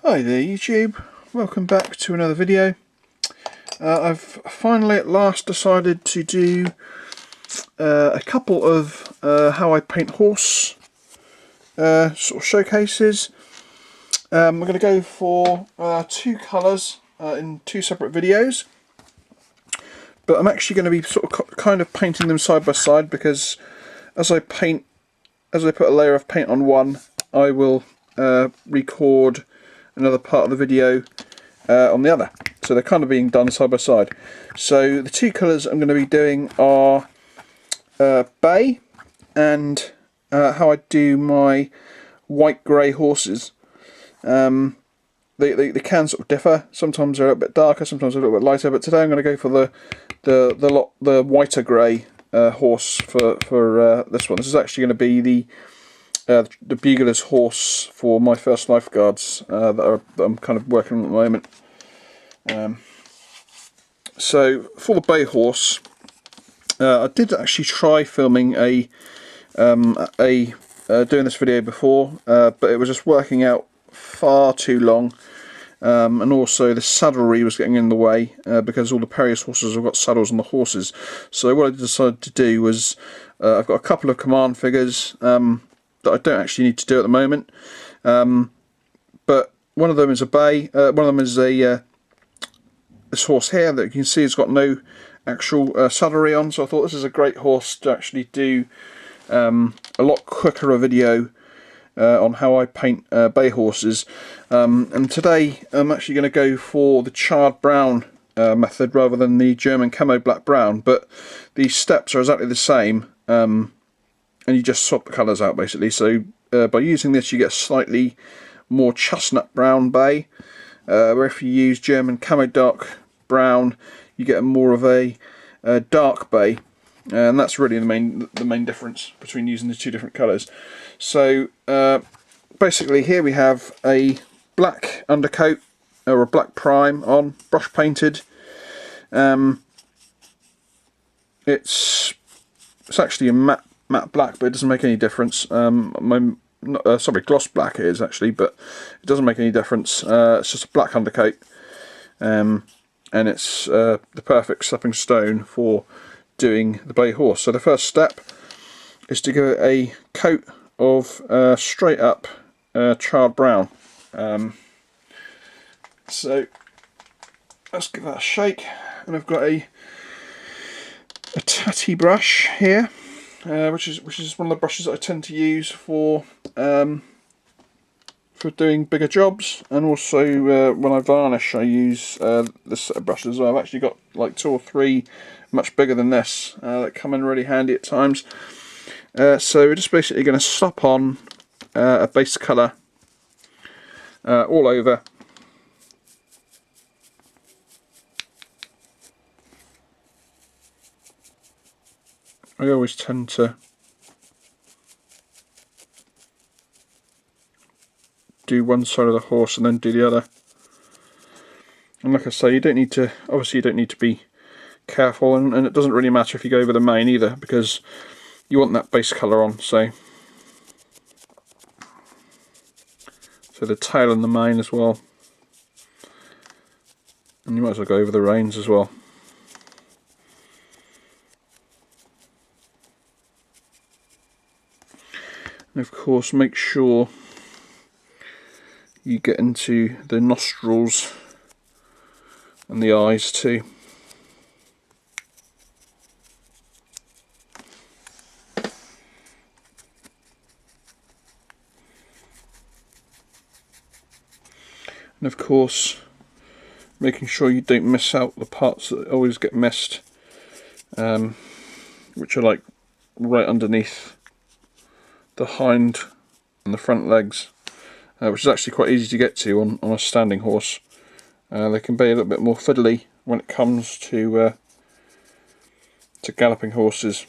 Hi there YouTube, welcome back to another video. I've finally at last decided to do a couple of how I paint horse sort of showcases. We're going to go for two colours in two separate videos, but I'm actually going to be sort of kind of painting them side by side, because as I put a layer of paint on one, I will record another part of the video on the other. So they're kind of being done side by side. So the two colours I'm going to be doing are bay and how I do my white grey horses. They can sort of differ. Sometimes they're a little bit darker, sometimes a little bit lighter. But today I'm going to go for the whiter grey horse for this one. This is actually going to be the bugler's horse for my first lifeguards that I'm kind of working on at the moment. So for the bay horse, I did actually try filming doing this video before, but it was just working out far too long, and also the saddlery was getting in the way because all the Perrier horses have got saddles on the horses. So what I decided to do was I've got a couple of command figures that I don't actually need to do at the moment, but one of them is a bay, one of them is this horse here that you can see has got no actual saddlery on. So I thought this is a great horse to actually do a lot quicker a video on how I paint bay horses, and today I'm actually going to go for the charred brown method rather than the German camo black brown, but the steps are exactly the same, and you just swap the colours out basically. So by using this you get slightly more chestnut brown bay, where if you use German camo dark brown you get more of a dark bay, and that's really the main difference between using the two different colours. So basically here we have a black undercoat or a black prime on, brush painted. It's actually a matte black, but it doesn't make any difference. Sorry, gloss black it is actually, but it doesn't make any difference. It's just a black undercoat, and it's the perfect stepping stone for doing the bay horse. So the first step is to give it a coat of straight up charred brown. So let's give that a shake, and I've got a tatty brush here, which is one of the brushes that I tend to use for doing bigger jobs, and also when I varnish I use this set of brushes as well. I've actually got like 2 or 3 much bigger than this that come in really handy at times. So we're just basically going to slap on a base colour all over. I always tend to do one side of the horse and then do the other. And like I say, you don't need to, obviously you don't need to be careful, and it doesn't really matter if you go over the mane either, because you want that base colour on. So the tail and the mane as well, and you might as well go over the reins as well. And of course make sure you get into the nostrils and the eyes too. And of course making sure you don't miss out the parts that always get missed, which are like right underneath the hind and the front legs, which is actually quite easy to get to on a standing horse. They can be a little bit more fiddly when it comes to galloping horses.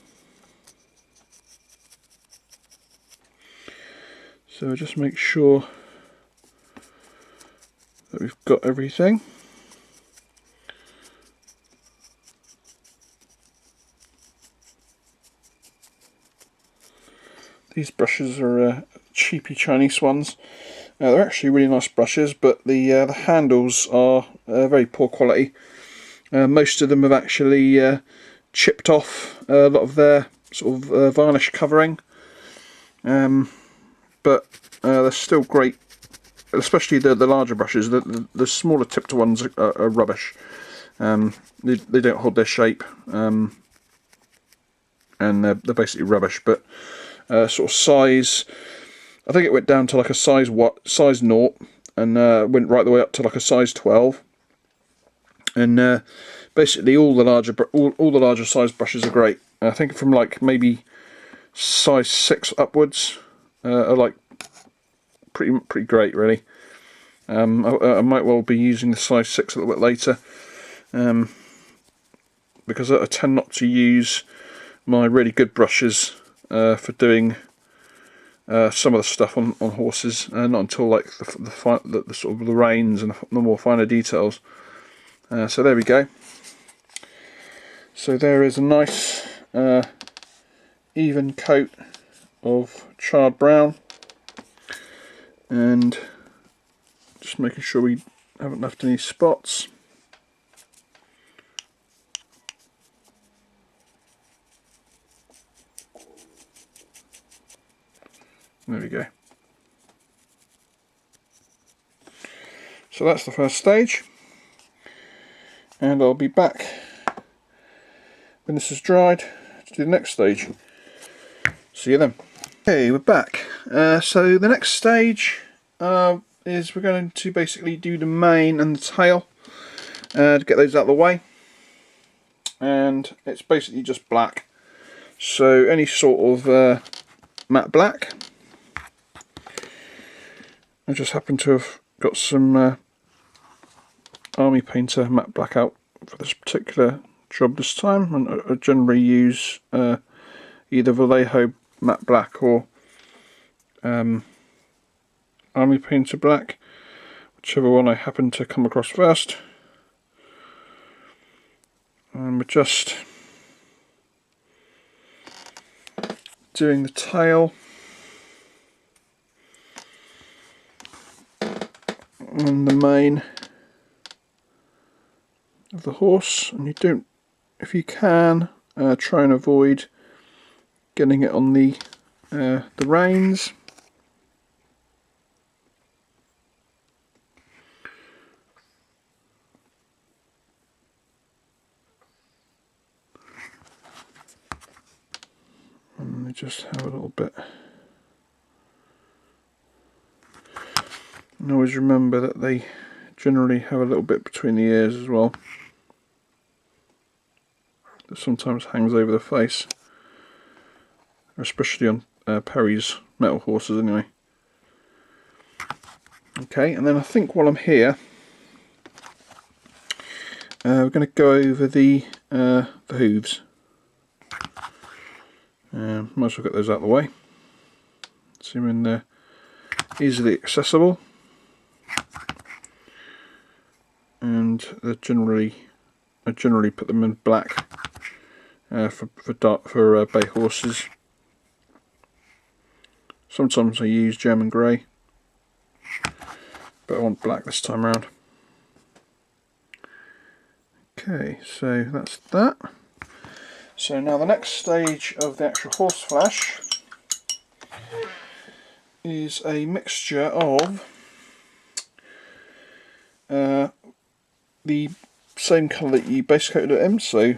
So just make sure that we've got everything. These brushes are cheapy Chinese ones. They're actually really nice brushes, but the handles are very poor quality. Most of them have actually chipped off a lot of their sort of varnish covering, but they're still great, especially the larger brushes. The smaller tipped ones are rubbish. They don't hold their shape, and they're basically rubbish. But sort of size, I think it went down to like a size 0, and went right the way up to like a size 12. And basically all the larger size brushes are great. I think from like maybe size 6 upwards are like pretty great, really. I might well be using the size 6 a little bit later, because I tend not to use my really good brushes for doing some of the stuff on horses, not until like the sort of the reins and the more finer details. So there we go. So there is a nice even coat of charred brown, and just making sure we haven't left any spots. There we go. So that's the first stage, and I'll be back when this is dried to do the next stage. See you then. Okay, we're back. So the next stage is we're going to basically do the mane and the tail to get those out of the way, and it's basically just black. So any sort of matte black. I just happen to have got some Army Painter matte black out for this particular job this time, and I generally use either Vallejo matte black or Army Painter black, whichever one I happen to come across first. And we're just doing the tail and the mane of the horse, and you don't, if you can, try and avoid getting it on the reins. And they just have a little bit. And always remember that they generally have a little bit between the ears as well, that sometimes hangs over the face, especially on Perry's metal horses anyway. Okay, and then I think while I'm here, we're going to go over the hooves. Might as well get those out of the way, assuming they're easily accessible, and they're I generally put them in black for bay horses. Sometimes I use German grey, but I want black this time around. Okay, so that's that. So now the next stage of the actual horse flesh is a mixture of the same colour that you base coated it in, so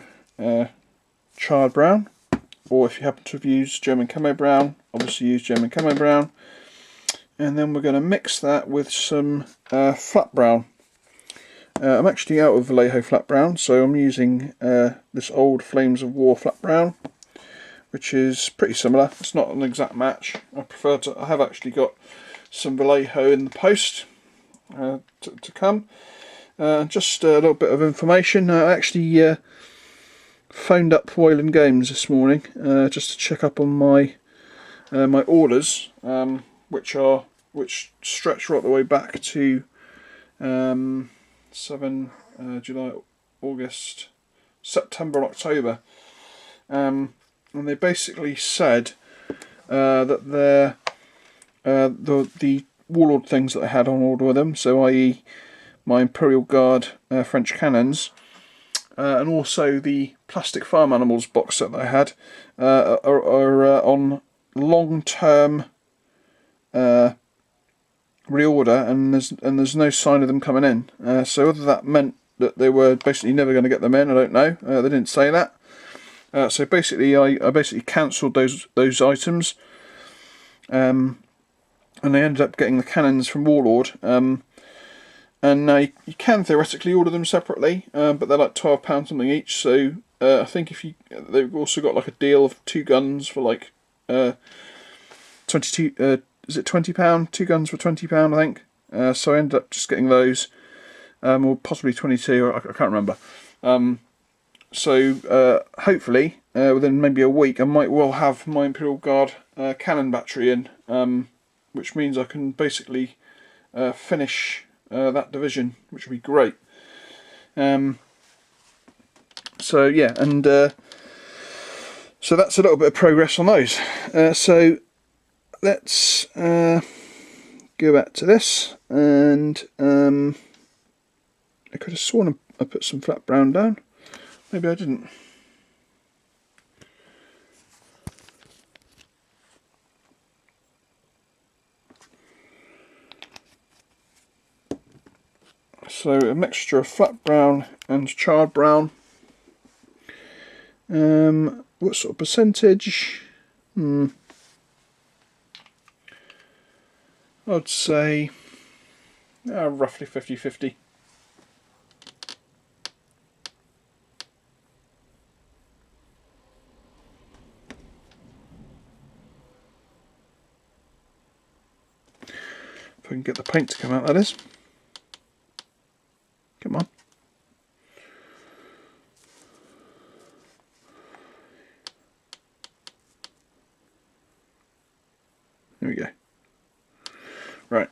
charred brown, or if you happen to have used German camo brown, obviously use German camo brown, and then we're going to mix that with some flat brown. I'm actually out of Vallejo flat brown, so I'm using this old Flames of War flat brown, which is pretty similar. It's not an exact match. I have actually got some Vallejo in the post to come. Just a little bit of information. I actually phoned up Wayland Games this morning just to check up on my my orders, which stretch right the way back to 7 July, August, September and October, and they basically said that the Warlord things that I had on order with them, so i.e. my Imperial Guard French cannons, and also the plastic farm animals box set that I had, are on long-term reorder, and there's no sign of them coming in. So whether that meant that they were basically never going to get them in, I don't know. They didn't say that. So basically, I basically cancelled those items, and I ended up getting the cannons from Warlord. And you can theoretically order them separately, but they're like £12 something each. So I think they've also got like a deal of 2 guns for like 22. Is it £20? 2 guns for £20, I think. So I ended up just getting those, or possibly 22. Or I can't remember. So hopefully within maybe a week, I might well have my Imperial Guard cannon battery in, which means I can basically finish that division, which would be great. So yeah, and so that's a little bit of progress on those. So let's go back to this, and I could have sworn I put some flat brown down. Maybe I didn't. So a mixture of flat brown and charred brown. What sort of percentage? I'd say roughly 50-50. If I can get the paint to come out, that is. Come on. There we go. Right.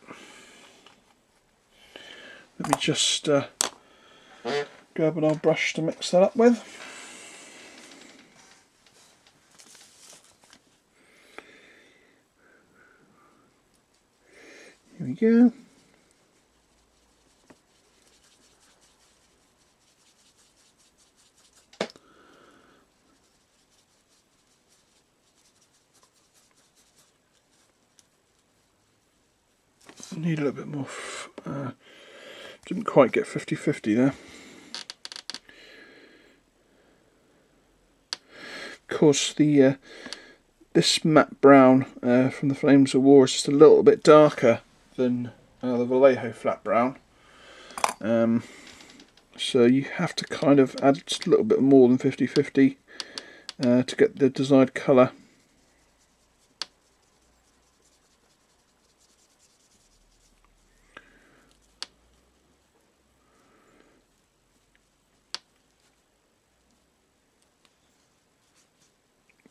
Let me just grab an old brush to mix that up with. Here we go. Need a little bit more. Didn't quite get 50-50 there. Of course, this matte brown from the Flames of War is just a little bit darker than the Vallejo flat brown. So you have to kind of add just a little bit more than 50-50 to get the desired colour.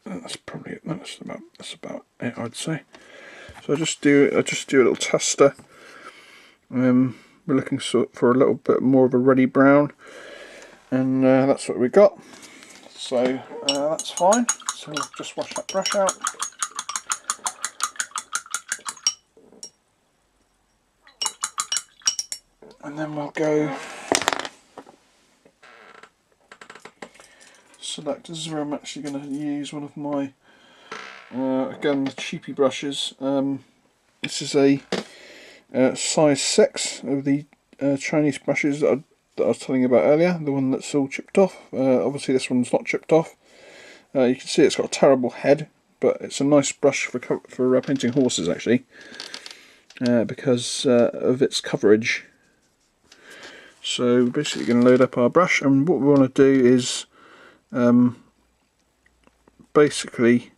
That's probably it. That's about it, I'd say. So I just do a little tester. We're looking for a little bit more of a reddy brown, and that's what we got. So that's fine. So we'll just wash that brush out. And then we'll go selectors, where I'm actually going to use one of my, again, the cheapy brushes. This is a size 6 of the Chinese brushes that I was telling you about earlier, the one that's all chipped off. Obviously this one's not chipped off. You can see it's got a terrible head, but it's a nice brush for painting horses actually, because of its coverage. So basically going to load up our brush, and what we want to do is basically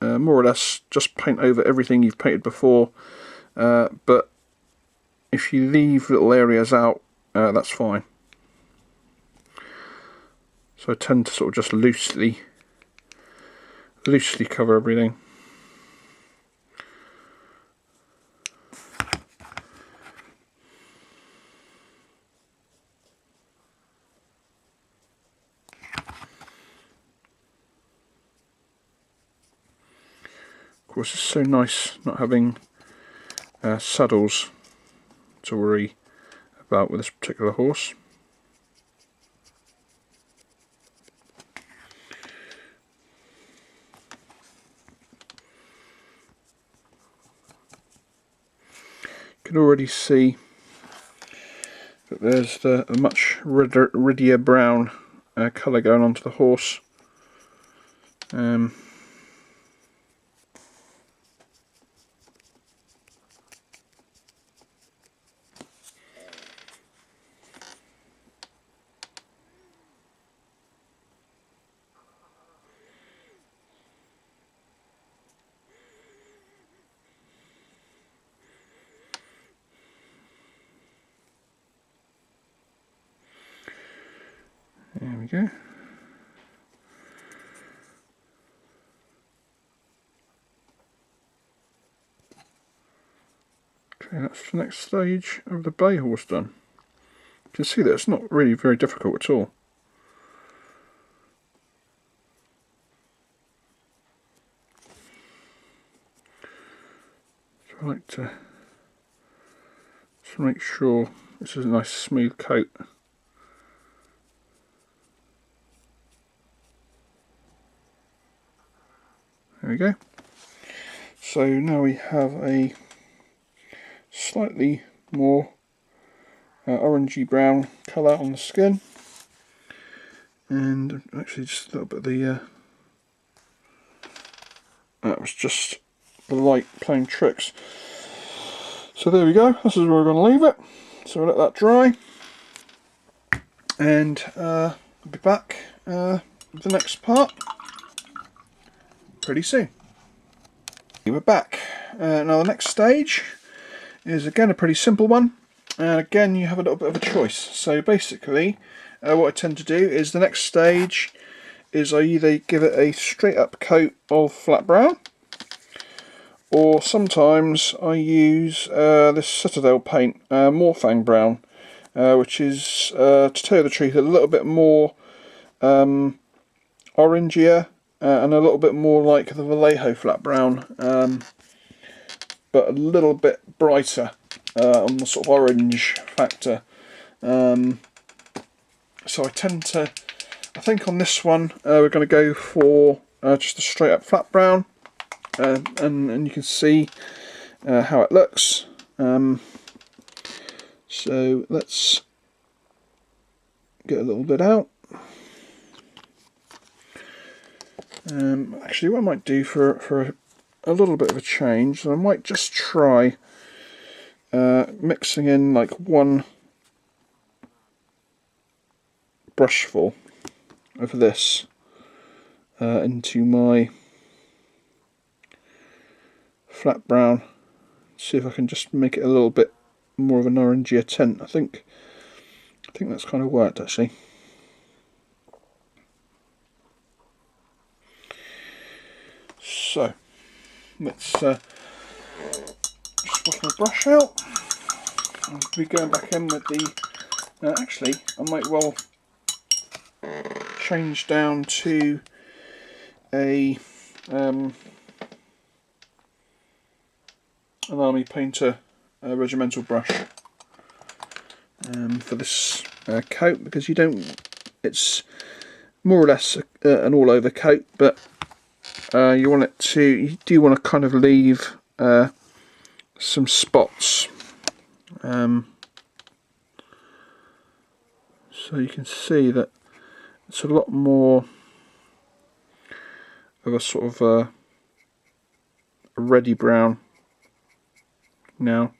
more or less just paint over everything you've painted before, but if you leave little areas out, that's fine. So I tend to sort of just loosely cover everything. Of course, it's so nice not having saddles to worry about with this particular horse. You can already see that there's a much reddier brown colour going onto the horse. There we go. Okay, that's the next stage of the bay horse done. You can see that it's not really very difficult at all. So I like to just make sure this is a nice smooth coat. There we go. So now we have a slightly more orangey brown colour on the skin, and actually just a little bit of the that was just the light playing tricks. So there we go, this is where we're going to leave it. So we'll let that dry, and I'll be back with the next part pretty soon. We're back. Now the next stage is again a pretty simple one, and again you have a little bit of a choice. So basically what I tend to do is the next stage is I either give it a straight up coat of flat brown, or sometimes I use this Citadel paint, Morfang Brown, which is, to tell you the truth, a little bit more orangier and a little bit more like the Vallejo flat brown, but a little bit brighter on the sort of orange factor. So I think on this one we're going to go for just a straight up flat brown, and you can see how it looks. So let's get a little bit out. Actually, what I might do for a little bit of a change, I might just try mixing in like one brushful of this into my flat brown. See if I can just make it a little bit more of an orangier tint. I think that's kind of worked actually. So let's just wash my brush out. I'll be going back in with the. Actually, I might well change down to a an Army Painter regimental brush for this coat, because it's more or less an all over coat, but you do want to kind of leave some spots, so you can see that it's a lot more of a sort of a reddy brown now.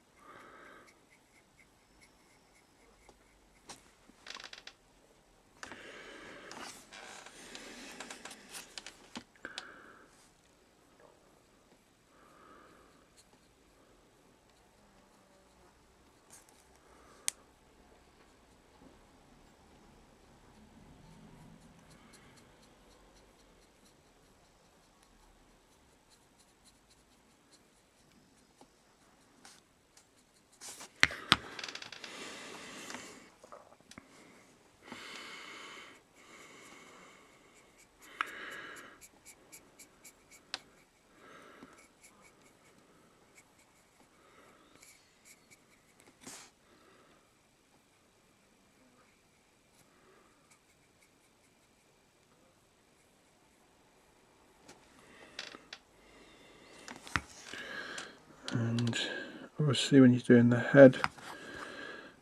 obviously when you're doing the head,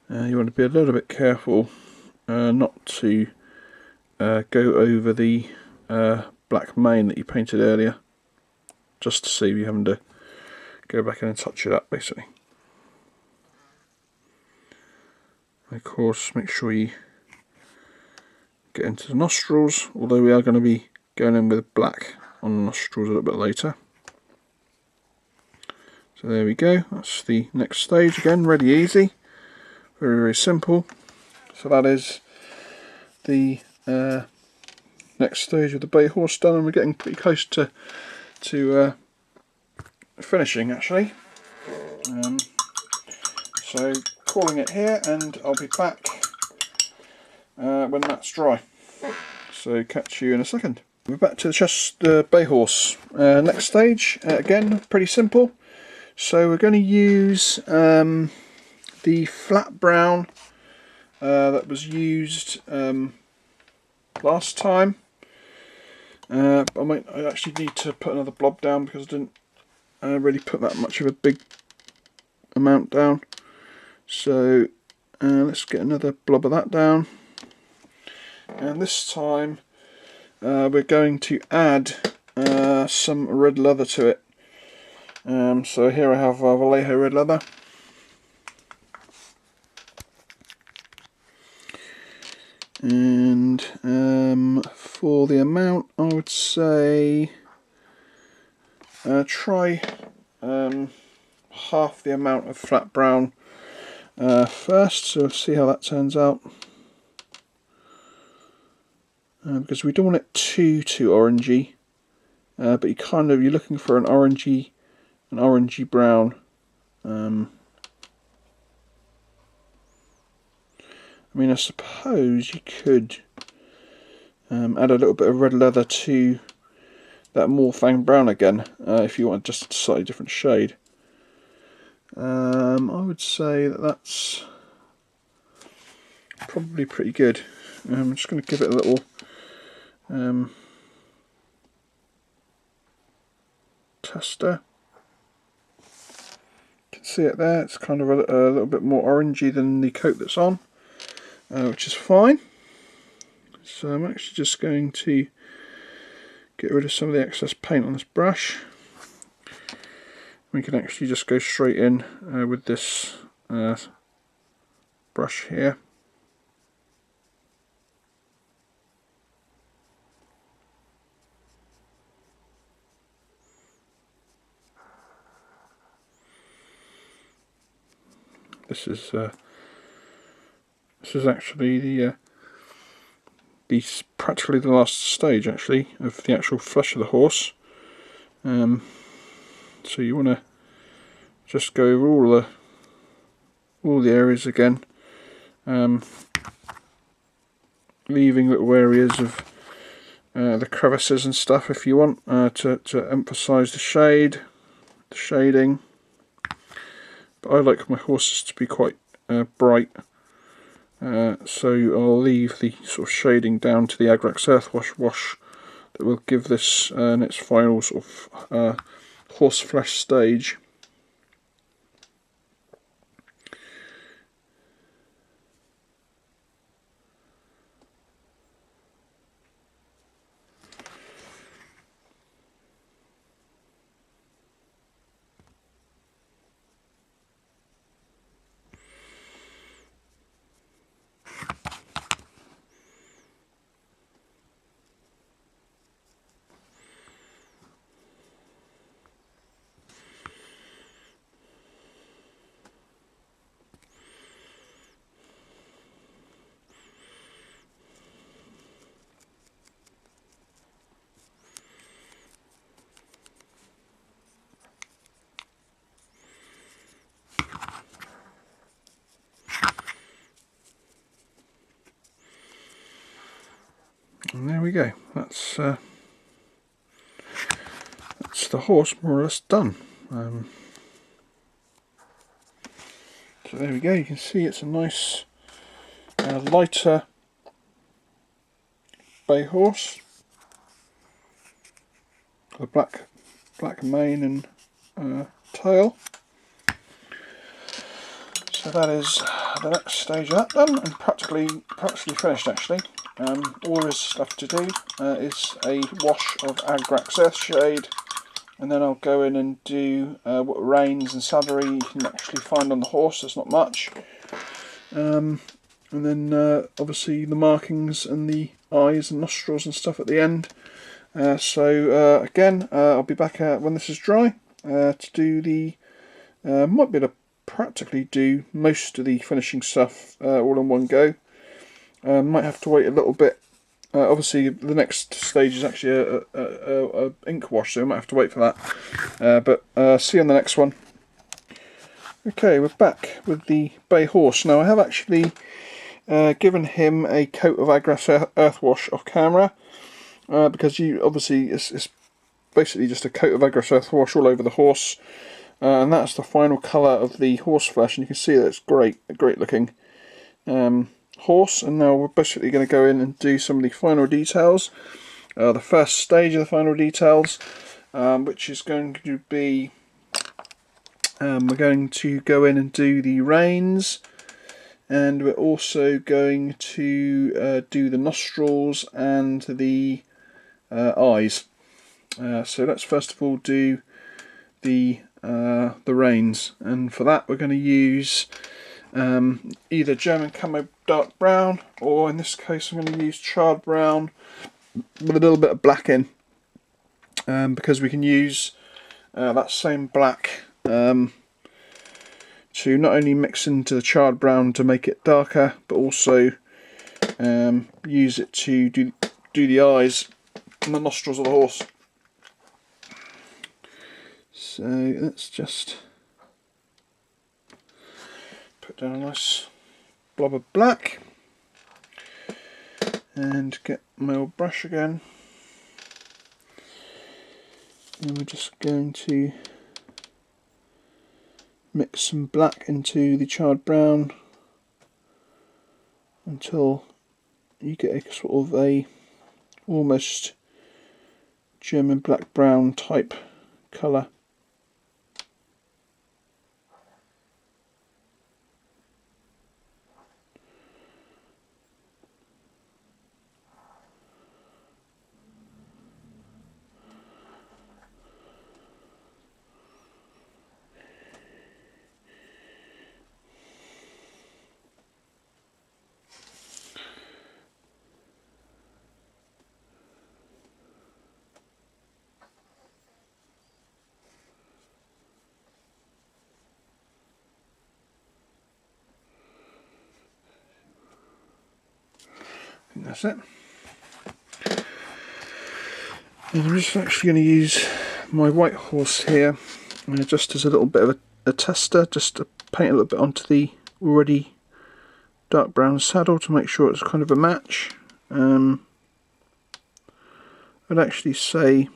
you want to be a little bit careful not to go over the black mane that you painted earlier, just to save you having to go back in and touch it up basically. And of course make sure you get into the nostrils, although we are going to be going in with black on the nostrils a little bit later. So there we go, that's the next stage again, ready easy, very simple. So that is the next stage of the bay horse done, and we're getting pretty close to finishing actually. So calling it here, and I'll be back when that's dry. So catch you in a second. We're back to the bay horse. Next stage, again pretty simple. So we're going to use the flat brown that was used last time. I actually need to put another blob down because I didn't really put that much of a big amount down. So let's get another blob of that down, and this time we're going to add some red leather to it. So here I have Vallejo red leather. And for the amount, I would say try half the amount of flat brown first, so see how that turns out. Because we don't want it too orangey, but you're looking for an orangey brown. I mean, I suppose you could add a little bit of red leather to that Moorfang brown again, if you want just a slightly different shade. I would say that's probably pretty good. I'm just going to give it a little tester. You can see it there, it's kind of a little bit more orangey than the coat that's on, which is fine. So I'm actually just going to get rid of some of the excess paint on this brush. We can actually just go straight in with this brush here. This is actually the practically the last stage actually of the actual flesh of the horse. So you want to just go over all the areas again, leaving little areas of the crevices and stuff if you want to emphasise the shading. But I like my horses to be quite bright, so I'll leave the sort of shading down to the Agrax Earthwash wash that will give this in its final sort of horse flesh stage. And there we go, that's the horse more or less done. So there we go, you can see it's a nice lighter bay horse, with a black mane and tail. So that is the next stage of that done, and practically finished actually. All there is left to do is a wash of Agrax Earthshade, and then I'll go in and do what reins and saddlery you can actually find on the horse. There's not much. And then obviously the markings and the eyes and nostrils and stuff at the end. Again, I'll be back when this is dry to do the. Might be able to practically do most of the finishing stuff all in one go. Might have to wait a little bit. Obviously, the next stage is actually a ink wash, so we might have to wait for that. But see you on the next one. Okay, we're back with the bay horse. Now, I have actually given him a coat of Agrax Earthwash off camera because it's basically just a coat of Agrax Earthwash all over the horse. And that's the final colour of the horse flesh, and you can see that it's great looking horse. And now we're basically going to go in and do some of the final details. The first stage of the final details, which is going to be, we're going to go in and do the reins, and we're also going to do the nostrils and the eyes. So let's first of all do the reins, and for that we're going to use either German Camo Dark Brown, or in this case I'm going to use Charred Brown with a little bit of black in, because we can use that same black to not only mix into the Charred Brown to make it darker, but also use it to do the eyes and the nostrils of the horse. So let's just put down a nice blob of black and get my old brush again, and we're just going to mix some black into the Charred Brown until you get a sort of a almost German black brown type colour. That's it. And I'm just actually going to use my white horse here just as a little bit of a tester, just to paint a little bit onto the already dark brown saddle to make sure it's kind of a match. I'd actually say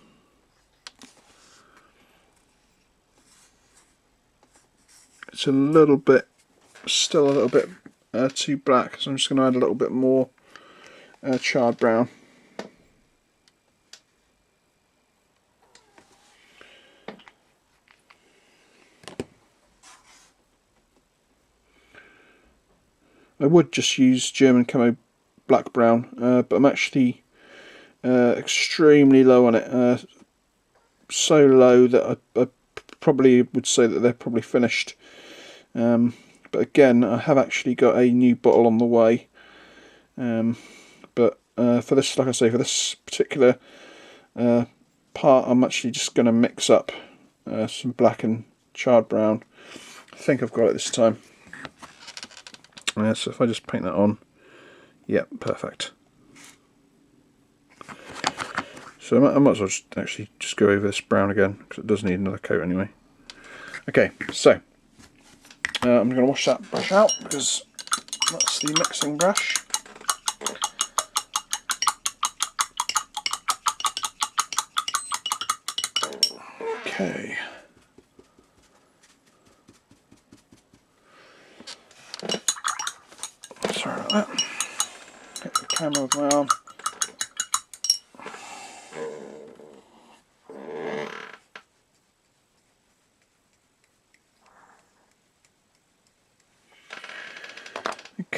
it's a little bit, still a little bit too black, so I'm just going to add a little bit more Charred Brown. I would just use German Camo Black Brown, but I'm actually extremely low on it. So low that I probably would say that they're probably finished. But again, I have actually got a new bottle on the way. But for this, like I say, for this particular part, I'm actually just going to mix up some black and Charred Brown. I think I've got it this time. So if I just paint that on, yep, perfect. So I might as well just go over this brown again, because it does need another coat anyway. Okay, so I'm going to wash that brush out, because that's the mixing brush. Okay. Sorry about that. Get the camera with my arm.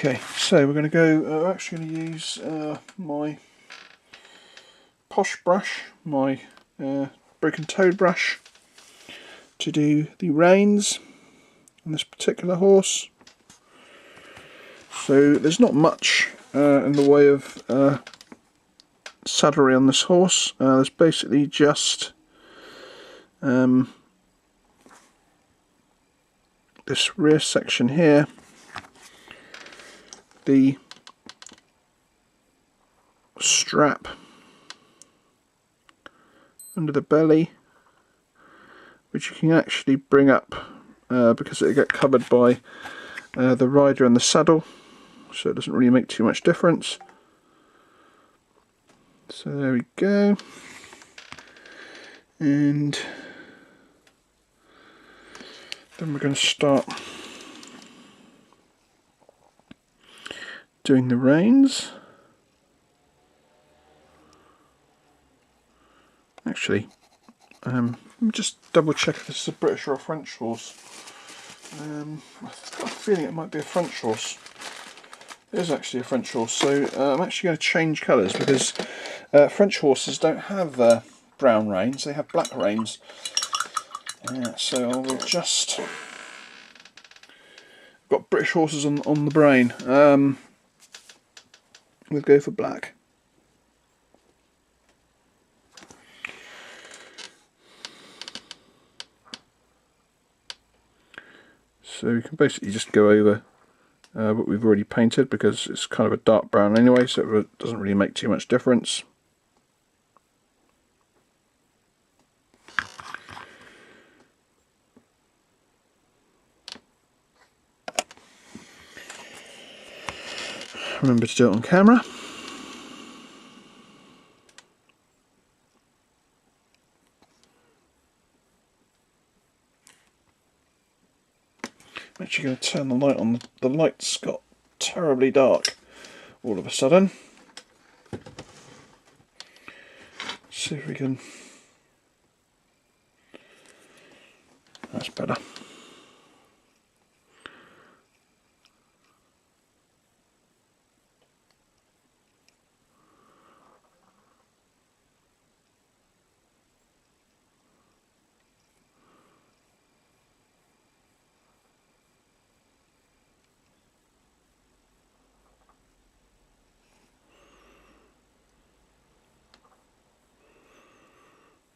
Okay, so we're going to go, we're actually going to use my Posh brush, my Broken Toad brush, to do the reins on this particular horse. So there's not much in the way of saddlery on this horse. There's basically just this rear section here, the strap under the belly, which you can actually bring up because it'll get covered by the rider and the saddle, so it doesn't really make too much difference. So there we go, and then we're going to start doing the reins. Actually, let me just double check if this is a British or a French horse. I've got a feeling it might be a French horse. It is actually a French horse, so I'm actually going to change colours because French horses don't have brown reins, they have black reins. So I will just... got British horses on the brain. We'll go for black. So we can basically just go over what we've already painted because it's kind of a dark brown anyway, so it doesn't really make too much difference. Remember to do it on camera. I'm actually going to turn the light on. The light's got terribly dark all of a sudden. See if we can... That's better.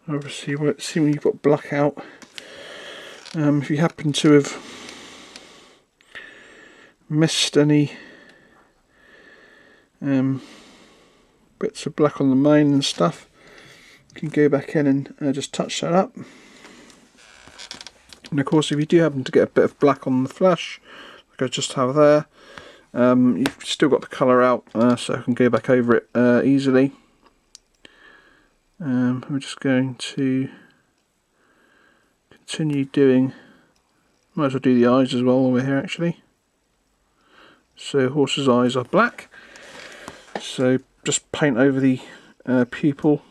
Obviously, assuming you've got black out, if you happen to have missed any bits of black on the mane and stuff, you can go back in and just touch that up. And of course, if you do happen to get a bit of black on the flesh, like I just have there, you've still got the colour out, so I can go back over it easily. We're just going to continue doing, might as well do the eyes as well over here actually. So horse's eyes are black, so just paint over the pupil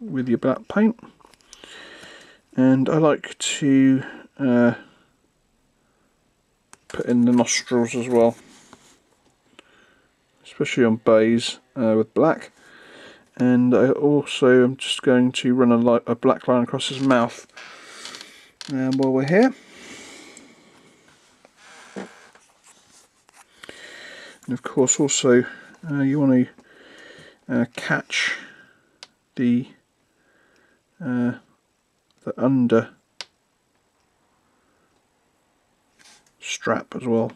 with your black paint. And I like to put in the nostrils as well, especially on bays with black. And I also am just going to run a black line across his mouth while we're here. And of course also you want to catch the under strap as well.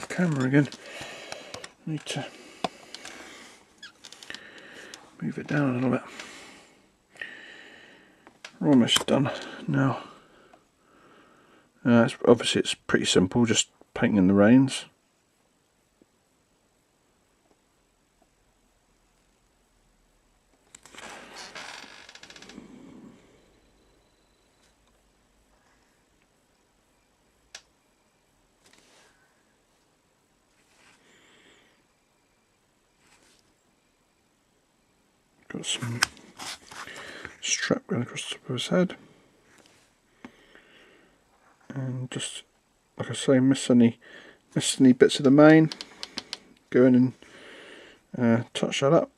off camera again. Need to move it down a little bit. We're almost done now. Obviously it's pretty simple, just painting in the reins. Got some strap going across the top of his head. And just, like I say, miss any bits of the mane. Go in and touch that up.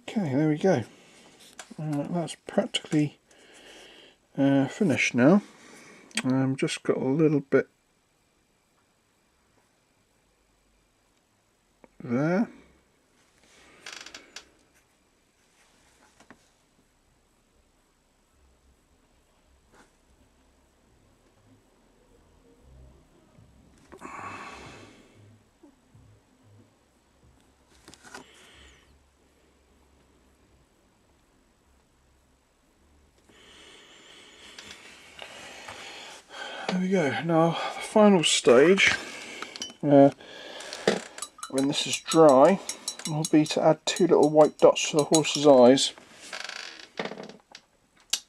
Okay, there we go. That's practically finished now. Just got a little bit there. There we go. Now, the final stage, when this is dry, will be to add 2 little white dots to the horse's eyes,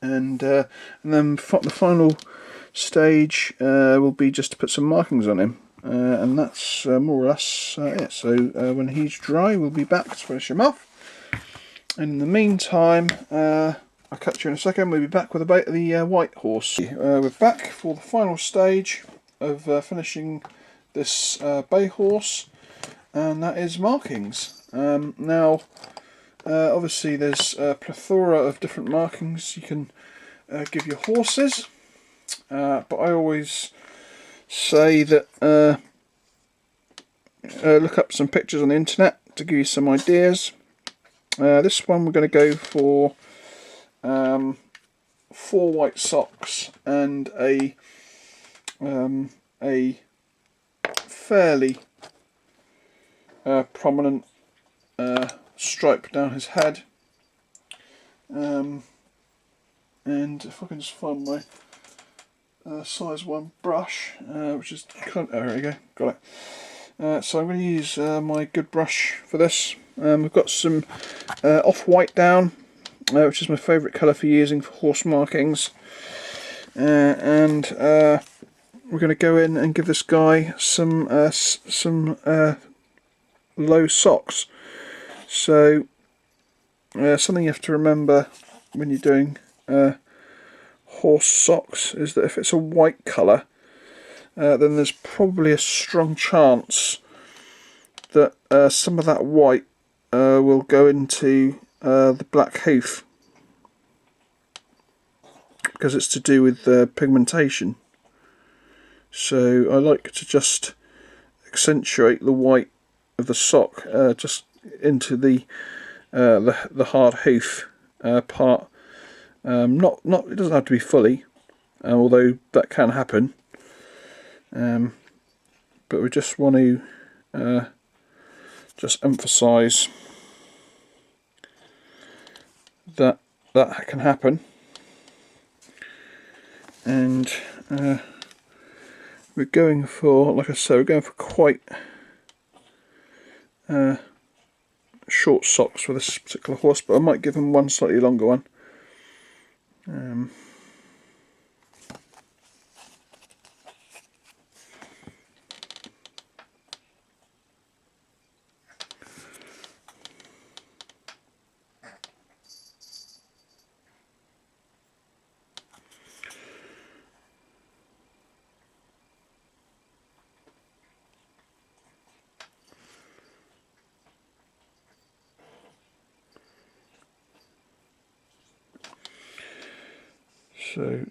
and then the final stage will be just to put some markings on him, and that's more or less it. So when he's dry, we'll be back to finish him off. And in the meantime, I'll catch you in a second. We'll be back with the white horse. We're back for the final stage of finishing this bay horse, and that is markings. Now, obviously there's a plethora of different markings you can give your horses, but I always say that look up some pictures on the internet to give you some ideas. This one we're going to go for 4 white socks and a fairly prominent stripe down his head, and if I can just find my size 1 brush, which is kind of, there we go, got it. So I'm going to use my good brush for this. We've got some off-white down, which is my favourite colour for using for horse markings, and we're going to go in and give this guy some low socks. So something you have to remember when you're doing horse socks is that if it's a white colour, then there's probably a strong chance that some of that white will go into the black hoof, because it's to do with pigmentation. So I like to just accentuate the white of the sock just into the hard hoof part. Not it doesn't have to be fully, although that can happen. But we just want to just emphasise that can happen, and we're going for, like I said, we're going for quite short socks for this particular horse, but I might give him one slightly longer one. So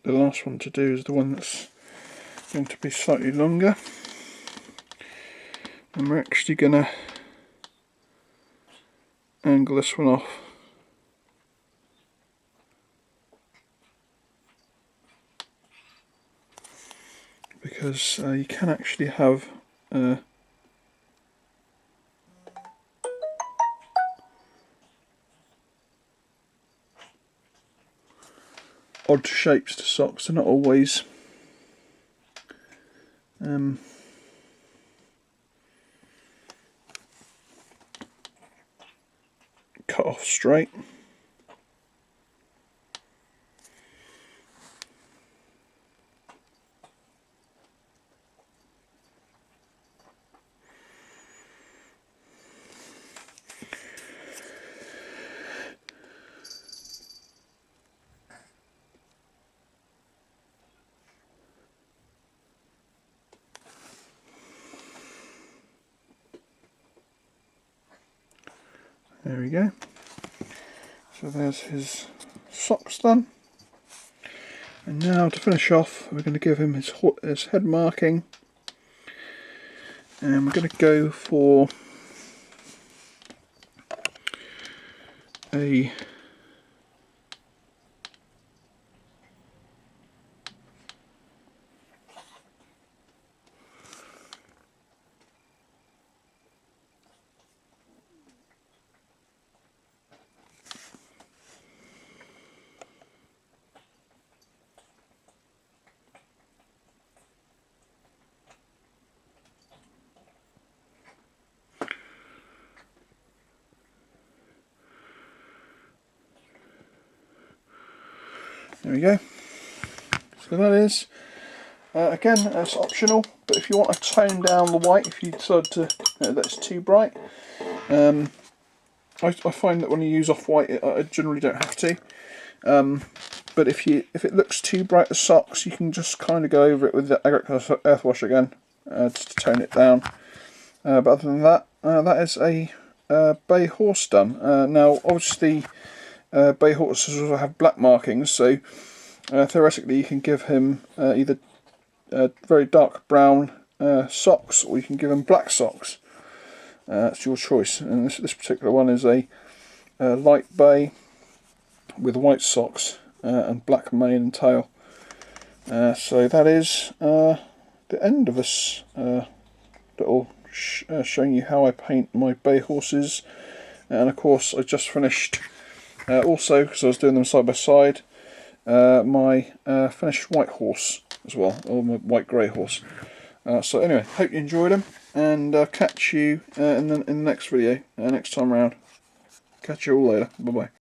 the last one to do is the one that's going to be slightly longer, and we're actually going to angle this one off because you can actually have odd shapes to socks. They're not always cut off straight. There we go. So there's his socks done. And now to finish off, we're going to give him his head marking. And we're going to go for a there we go. So that is, again, it's optional, but if you want to tone down the white, if you decide to, that's too bright, I find that when you use off-white, I generally don't have to. But if it looks too bright, the socks, you can just kind of go over it with the Agricla Earth Wash again, just to tone it down. But other than that, that is a bay horse done. Now, obviously, bay horses also have black markings, so theoretically you can give him either very dark brown socks, or you can give him black socks. It's your choice. And this particular one is a light bay with white socks and black mane and tail. So that is the end of this little showing you how I paint my bay horses. And of course I just finished also, because I was doing them side by side, my finished white horse as well, or my white grey horse. So anyway, hope you enjoyed them, and I'll catch you in the next video next time round. Catch you all later. Bye bye.